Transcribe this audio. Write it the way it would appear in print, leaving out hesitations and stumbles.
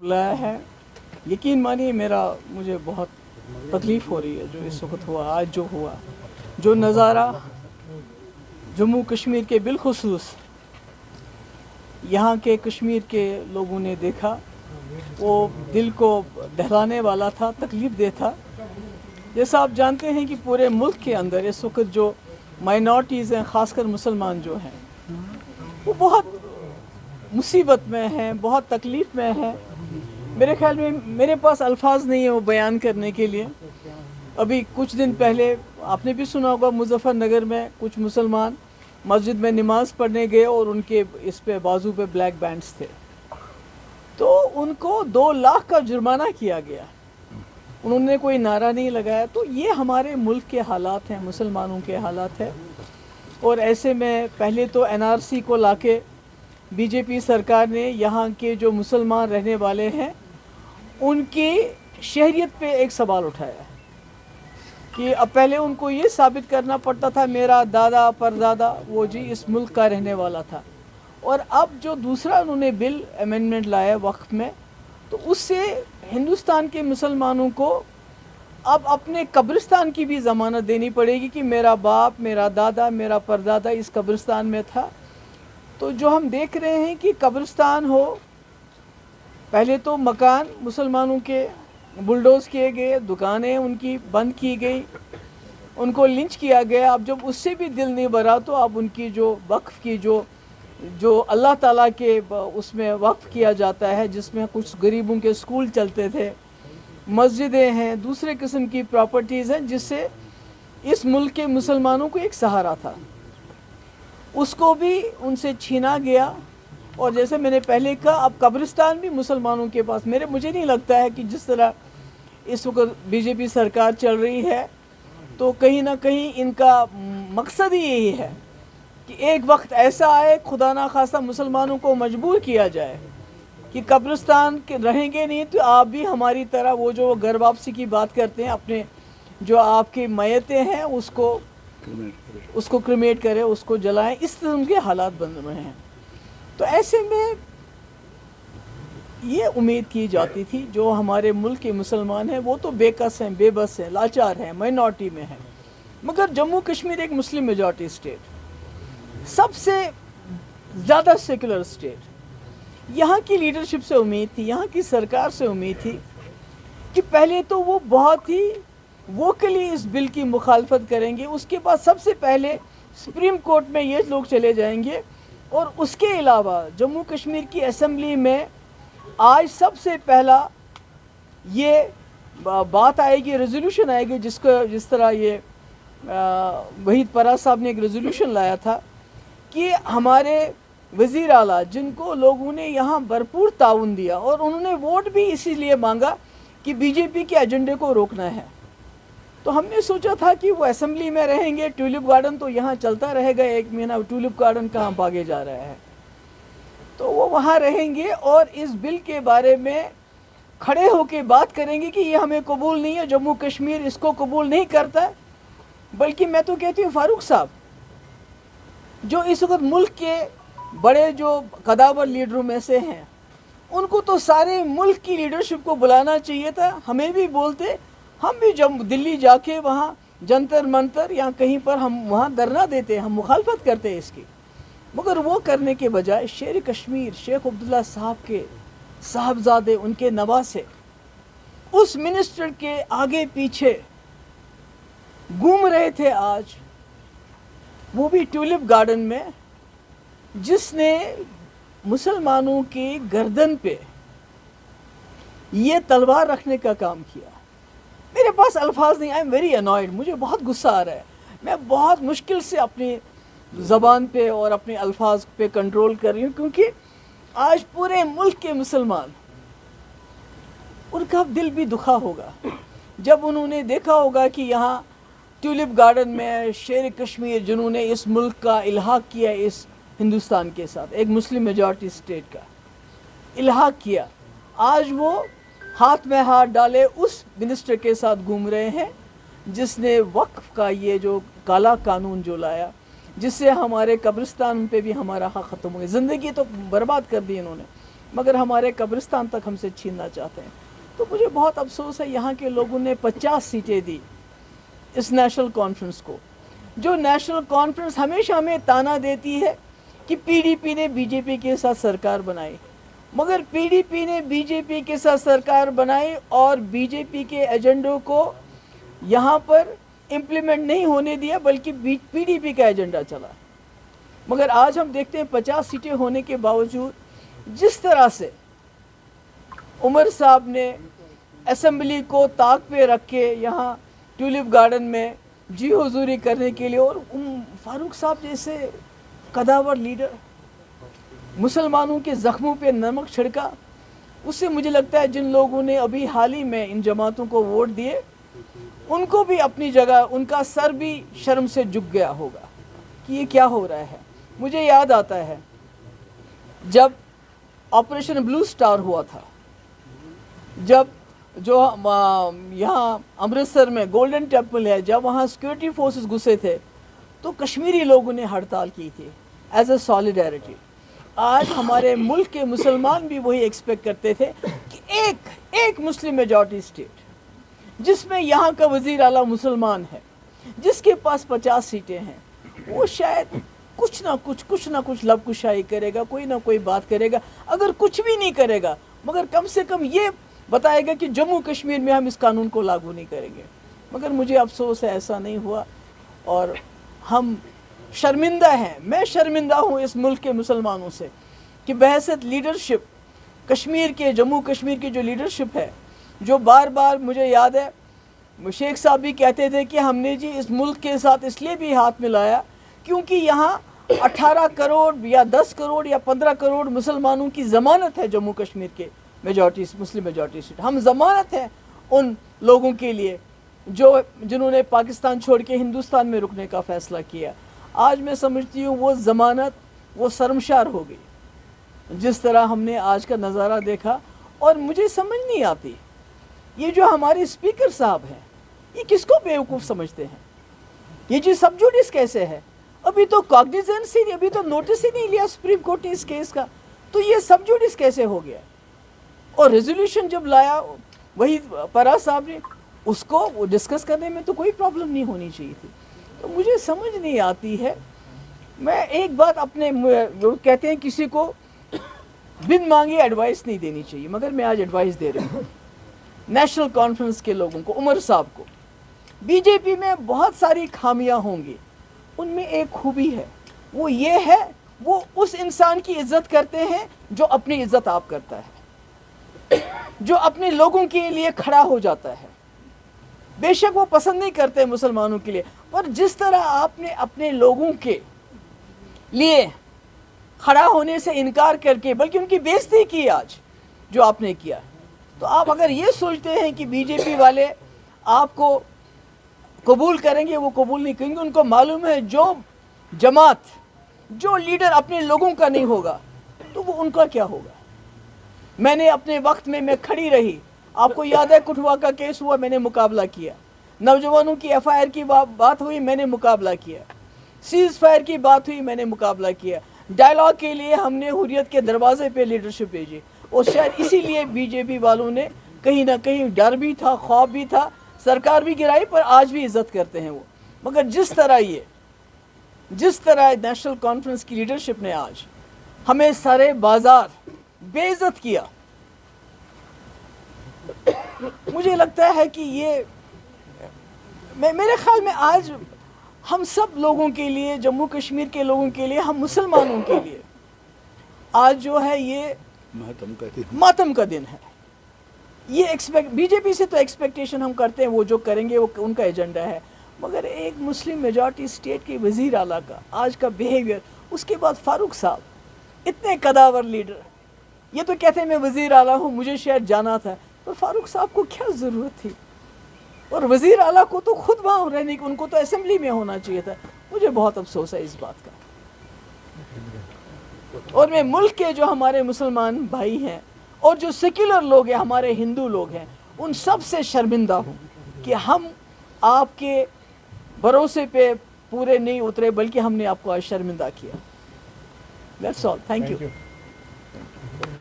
लाया है। यकीन मानिए मुझे बहुत तकलीफ़ हो रही है जो इस वक्त हुआ, आज जो हुआ, जो नज़ारा जम्मू कश्मीर के बिलखुसूस यहाँ के कश्मीर के लोगों ने देखा, वो दिल को दहलाने वाला था, तकलीफ़ दे था। जैसा आप जानते हैं कि पूरे मुल्क के अंदर इस वक्त जो माइनॉरिटीज़ हैं, ख़ासकर मुसलमान जो हैं, वो बहुत मुसीबत में हैं, बहुत तकलीफ़ में हैं। मेरे ख़्याल में मेरे पास अल्फाज नहीं है वो बयान करने के लिए। अभी कुछ दिन पहले आपने भी सुना होगा, मुजफ्फरनगर में कुछ मुसलमान मस्जिद में नमाज़ पढ़ने गए और उनके इस पे बाजू पे ब्लैक बैंड्स थे, तो उनको 2 लाख का जुर्माना किया गया। उन्होंने कोई नारा नहीं लगाया। तो ये हमारे मुल्क के हालात हैं, मुसलमानों के हालात हैं। और ऐसे में पहले तो एनआरसी को लाके बीजेपी सरकार ने यहाँ के जो मुसलमान रहने वाले हैं उनकी शहरियत पे एक सवाल उठाया कि अब पहले उनको ये साबित करना पड़ता था मेरा दादा परदादा वो जी इस मुल्क का रहने वाला था, और अब जो दूसरा उन्होंने बिल अमेंडमेंट लाया वक्फ में, तो उससे हिंदुस्तान के मुसलमानों को अब अपने कब्रिस्तान की भी ज़मानत देनी पड़ेगी कि मेरा बाप, मेरा दादा, मेरा परदादा इस कब्रिस्तान में था। तो जो हम देख रहे हैं कि कब्रिस्तान हो, पहले तो मकान मुसलमानों के बुलडोज़ किए गए, दुकानें उनकी बंद की गई, उनको लिंच किया गया। अब जब उससे भी दिल नहीं भरा तो अब उनकी जो वक्फ की जो अल्लाह ताला के उसमें वक्फ किया जाता है, जिसमें कुछ गरीबों के स्कूल चलते थे, मस्जिदें हैं, दूसरे किस्म की प्रॉपर्टीज़ हैं, जिससे इस मुल्क के मुसलमानों को एक सहारा था, उसको भी उनसे छीना गया। और जैसे मैंने पहले कहा, अब कब्रिस्तान भी मुसलमानों के पास। मुझे नहीं लगता है कि जिस तरह इस वक्त बीजेपी सरकार चल रही है, तो कहीं ना कहीं इनका मकसद ही यही है कि एक वक्त ऐसा आए, खुदा ना खास्ता मुसलमानों को मजबूर किया जाए कि कब्रिस्तान के रहेंगे नहीं तो आप भी हमारी तरह वो जो घर वापसी की बात करते हैं, अपने जो आपकी मैयतें हैं उसको क्रिमेट करें, उसको जलाएं। इस तरह के हालात बन रहे हैं। तो ऐसे में ये उम्मीद की जाती थी जो हमारे मुल्क के मुसलमान हैं वो तो बेकस हैं, बेबस हैं, लाचार हैं, माइनॉरिटी में हैं। मगर जम्मू कश्मीर एक मुस्लिम मेजॉरिटी स्टेट, सबसे ज़्यादा सेकुलर स्टेट, यहाँ की लीडरशिप से उम्मीद थी, यहाँ की सरकार से उम्मीद थी कि पहले तो वो बहुत ही वोकली इस बिल की मुखालफत करेंगे, उसके बाद सबसे पहले सुप्रीम कोर्ट में ये लोग चले जाएंगे, और उसके अलावा जम्मू कश्मीर की असेंबली में आज सबसे पहला ये बात आएगी, रेजोल्यूशन आएगी, जिस तरह ये वहीद परा साहब ने एक रेजोल्यूशन लाया था कि हमारे वज़ीर आला जिनको लोगों ने यहाँ भरपूर ताउन दिया, और उन्होंने वोट भी इसीलिए मांगा कि बीजेपी के एजेंडे को रोकना है। तो हमने सोचा था कि वो असेंबली में रहेंगे, ट्यूलिप गार्डन तो यहाँ चलता रहेगा 1 महीना, ट्यूलिप गार्डन कहाँ भागे जा रहा है, तो वो वहाँ रहेंगे और इस बिल के बारे में खड़े होकर बात करेंगे कि ये हमें कबूल नहीं है, जम्मू कश्मीर इसको कबूल नहीं करता। बल्कि मैं तो कहती हूँ फारूक साहब जो इस वक्त मुल्क के बड़े जो कदावर लीडरों में से हैं, उनको तो सारे मुल्क की लीडरशिप को बुलाना चाहिए था। हमें भी बोलते, हम भी जब दिल्ली जाके वहाँ जंतर मंतर या कहीं पर हम वहाँ धरना देते, हम मुखालफत करते हैं इसकी। मगर वो करने के बजाय शेर कश्मीर शेख अब्दुल्ला साहब के साहबजादे, उनके नवासे उस मिनिस्टर के आगे पीछे घूम रहे थे आज, वो भी ट्यूलिप गार्डन में, जिसने मुसलमानों की गर्दन पे ये तलवार रखने का काम किया। मेरे पास अल्फाज नहीं, आई एम वेरी अनॉयड, मुझे बहुत गुस्सा आ रहा है। मैं बहुत मुश्किल से अपनी ज़बान पे और अपने अल्फाज पे कंट्रोल कर रही हूँ, क्योंकि आज पूरे मुल्क के मुसलमान, उनका दिल भी दुखा होगा जब उन्होंने देखा होगा कि यहाँ ट्यूलिप गार्डन में शेर कश्मीर जिन्होंने इस मुल्क का इल्हाक किया इस हिंदुस्तान के साथ, एक मुस्लिम मेजॉरिटी स्टेट का इल्हाक किया, आज वो हाथ में हाथ डाले उस मिनिस्टर के साथ घूम रहे हैं जिसने वक्फ का ये जो काला कानून जो लाया, जिससे हमारे कब्रिस्तान पे भी हमारा हक ख़त्म हो गया। ज़िंदगी तो बर्बाद कर दी इन्होंने। मगर हमारे कब्रिस्तान तक हमसे छीनना चाहते हैं। तो मुझे बहुत अफसोस है, यहाँ के लोगों ने 50 सीटें दी इस नेशनल कॉन्फ्रेंस को। जो नेशनल कॉन्फ्रेंस हमेशा हमें ताना देती है कि पीडीपी ने बीजेपी के साथ सरकार बनाई, मगर पीडीपी ने बीजेपी के साथ सरकार बनाई और बीजेपी के एजेंडों को यहाँ पर इम्प्लीमेंट नहीं होने दिया, बल्कि पीडीपी का एजेंडा चला। मगर आज हम देखते हैं 50 सीटें होने के बावजूद जिस तरह से उमर साहब ने असेंबली को ताक पे रख के यहाँ ट्यूलिप गार्डन में जी हुजूरी करने के लिए, और फारूक साहब जैसे कदावर लीडर मुसलमानों के ज़ख्मों पे नमक छिड़का, उससे मुझे लगता है जिन लोगों ने अभी हाल ही में इन जमातों को वोट दिए उनको भी अपनी जगह, उनका सर भी शर्म से झुक गया होगा कि ये क्या हो रहा है। मुझे याद आता है जब ऑपरेशन ब्लू स्टार हुआ था, जब जो यहाँ अमृतसर में गोल्डन टेम्पल है, जब वहाँ सिक्योरिटी फोर्सेस घुसे थे तो कश्मीरी लोगों ने हड़ताल की थी एज ए सॉलिडारिटी। आज हमारे मुल्क के मुसलमान भी वही एक्सपेक्ट करते थे कि एक मुस्लिम मेजॉरिटी स्टेट जिसमें यहाँ का वज़ीर आला मुसलमान है, जिसके पास 50 सीटें हैं, वो शायद कुछ ना कुछ लबकुशाई करेगा, कोई ना कोई बात करेगा। अगर कुछ भी नहीं करेगा मगर कम से कम ये बताएगा कि जम्मू कश्मीर में हम इस कानून को लागू नहीं करेंगे। मगर मुझे अफसोस है ऐसा नहीं हुआ और हम शर्मिंदा हैं। मैं शर्मिंदा हूँ इस मुल्क के मुसलमानों से कि बहसत लीडरशिप कश्मीर के, जम्मू कश्मीर की जो लीडरशिप है, जो बार बार मुझे याद है शेख साहब भी कहते थे कि हमने जी इस मुल्क के साथ इसलिए भी हाथ मिलाया क्योंकि यहाँ 18 करोड़ या 10 करोड़ या 15 करोड़ मुसलमानों की ज़मानत है जम्मू कश्मीर के मेजॉरिटी, मुस्लिम मेजॉरिटी सीट। हम ज़मानत हैं उन लोगों के लिए जिन्होंने पाकिस्तान छोड़ के हिंदुस्तान में रुकने का फ़ैसला किया। आज मैं समझती हूँ वो ज़मानत वो शर्मशार हो गई जिस तरह हमने आज का नज़ारा देखा। और मुझे समझ नहीं आती ये जो हमारे स्पीकर साहब हैं ये किसको बेवकूफ़ समझते हैं। ये जी सब जुडिस कैसे है, अभी तो कॉग्निजेंस ही नहीं, अभी तो नोटिस ही नहीं लिया सुप्रीम कोर्ट ने इस केस का, तो ये सब जुडिस कैसे हो गया। और रेजोल्यूशन जब लाया वही परा साहब ने, उसको वो डिस्कस करने में तो कोई प्रॉब्लम नहीं होनी चाहिए थी। तो मुझे समझ नहीं आती है। मैं एक बात अपने, लोग कहते हैं किसी को बिन मांगे एडवाइस नहीं देनी चाहिए, मगर मैं आज एडवाइस दे रही हूँ नेशनल कॉन्फ्रेंस के लोगों को, उमर साहब को। बीजेपी में बहुत सारी खामियां होंगी, उनमें एक खूबी है, वो ये है वो उस इंसान की इज्जत करते हैं जो अपनी इज्जत आप करता है, जो अपने लोगों के लिए खड़ा हो जाता है। बेशक वो पसंद नहीं करते मुसलमानों के लिए, पर जिस तरह आपने अपने लोगों के लिए खड़ा होने से इनकार करके बल्कि उनकी बेइज्जती की आज जो आपने किया, तो आप अगर ये सोचते हैं कि बीजेपी वाले आपको कबूल करेंगे, वो कबूल नहीं करेंगे। उनको मालूम है जो जमात, जो लीडर अपने लोगों का नहीं होगा तो वो उनका क्या होगा। मैंने अपने वक्त में मैं खड़ी रही, आपको याद है कुठवा का केस हुआ, मैंने मुकाबला किया। नौजवानों की एफआईआर की बात हुई, मैंने मुकाबला किया। सीज फायर की बात हुई, मैंने मुकाबला किया। डायलॉग के लिए हमने हुर्रियत के दरवाजे पे लीडरशिप भेजी, और शायद इसीलिए बीजेपी वालों ने कहीं ना कहीं डर भी था, खौफ भी था, सरकार भी गिराई, पर आज भी इज्जत करते हैं वो। मगर जिस तरह नेशनल कॉन्फ्रेंस की लीडरशिप ने आज हमें सारे बाजार बेइज्जत किया, मुझे लगता है कि ये मेरे ख्याल में आज हम सब लोगों के लिए, जम्मू कश्मीर के लोगों के लिए, हम मुसलमानों के लिए आज जो है ये मातम का दिन है। ये बीजेपी से तो एक्सपेक्टेशन हम करते हैं वो जो करेंगे वो उनका एजेंडा है, मगर एक मुस्लिम मेजॉरिटी स्टेट के वज़ीर आला का आज का बिहेवियर, उसके बाद फारूक साहब इतने कदावर लीडर, ये तो कहते हैं मैं वज़ीर आला हूँ, मुझे शायद जाना था, पर फारूक साहब को क्या ज़रूरत थी। और वज़ीर आला को तो खुद वहाँ रहने की, उनको तो असेंबली में होना चाहिए था। मुझे बहुत अफसोस है इस बात का। और मैं मुल्क के जो हमारे मुसलमान भाई हैं और जो सेक्युलर लोग हैं, हमारे हिंदू लोग हैं, उन सब से शर्मिंदा हूँ कि हम आपके भरोसे पे पूरे नहीं उतरे, बल्कि हमने आपको आज शर्मिंदा किया। That's all, thank you.